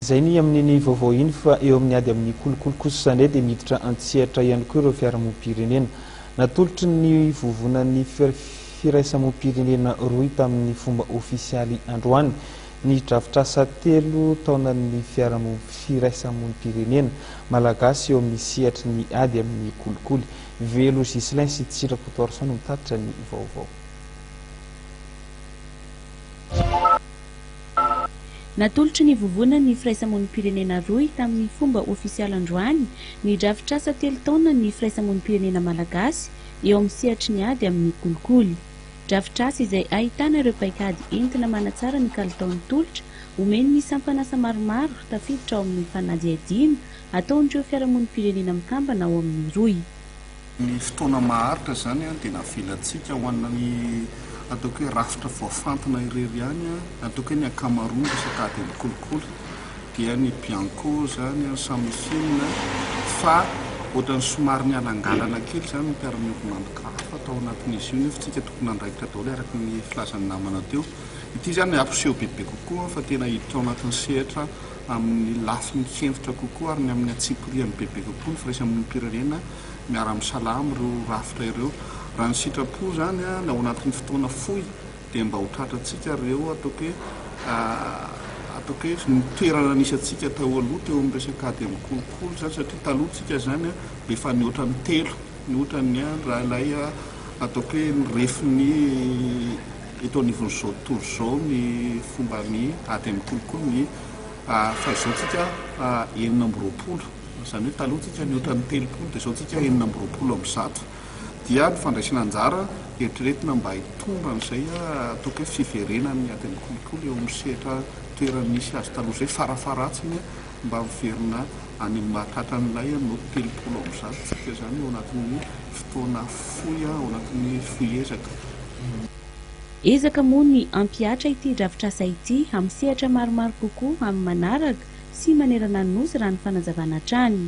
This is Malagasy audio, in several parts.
Izay ny amin'ny vaovao iny fa eo amin'ny ady amin'ny kolikoly kosa zany dia miditra an-tsehatra ihany koa ireo fiarahamonim-pirenena. Natolotry ny vovanan'ny firaisamonim-pirenena Rohy tamin'ny fomba ofisialy androany. Ny drafitrasa telo taonan'ny firaisamonim-pirenena malagasy eo amin'ny sehatry ny ady amin'ny kolikoly. Velo Gislain sy Tsirakotorson mitatitra ny vaovao. Natolotry ny vovonan'ny firaisamonim-pirenena Rohy tamin'ny fomba ofisialy androany, ny drafitrasa telo taonan'ny firaisamonim-pirenena malagasy eo amin'ny sehatry ny ady amin'ny kolikoly. Drafitrasa izay ahitana ireo paikady entina manatsara ny kalitaon'ny tolotra, omeny ny sampanasa maromaro tafiditra ao amin'ny fanadihadina ataon'ireo fiarahamonim-pirenena mikambana ao amin'ny Rohy. Ny fotoana maharitra zany dia navelantsika ho an'ny ataoko hoe rafitra voafantina irery ihany ataoko hoe ny akamaroana resaka ady amin'ny kolikoly dia ny bianco zany samy filina fa ohatrany somary ny anangalana kely zany mpiara-miovinandikafa atao anatin'izy io nefa tsika tokony andraikitra daholo araka ny filazan'ny namana teo. Ity zany ampiseho bebe kokoa fa tena hiditra ao anatin'ny sehatra amin'ny lafiny henfitra kokoa ary ny amin'ny atsipiriany bebe kokoa ny firaisamonim-pirenena miara-misalama ireo rafitra ireo. Raha ny sitrapo zany ao anatin'ny fotoana fohy dia mba ho tratrantsika ireo ataoko hoe ny toerana nisy atsika tao aloha teo amin'ny resaka ady amin'ny kolikoly zany satria taloha tsika zany efa niohatra ny telo niohatra ny raha ilay ataoko hoe ny refiny eto anivon'izao tontolo izao ny fomban'ny ady amin'ny kolikoly ny fa izao tsika 9 zany hoe taloha tsika niohatra ny 3 dia izao tsika 9 dia ny fandraisana anjara eritreretina mba hitonga n'izay ataoko hoe fiverenan'ny ady amin'ny kolikoly eo amin'ny sehatra toerana nisy azy taloha izay farafaratsiny mba miverina any mahatratran'ilay no 30 tsika zany ao anatin'ny fotoana fohy ao anatin'ny fohezaka. Ezaka moa ny ampiatra ity drafitrasa ity amin'ny sehatra maromaro kokoa amin'ny manaraka sy manerana ny nosy raha ny fanazavana hatrany.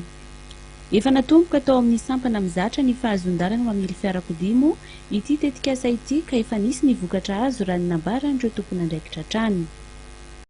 Efa natomboka tao amin'ny sampana mizatra ny fahazon-dalana mamily fiarakodia ity tetikasa ity ka efa nisy ny vokatra azo raha ny nambaran'ireo tompony andraikitra hatrany.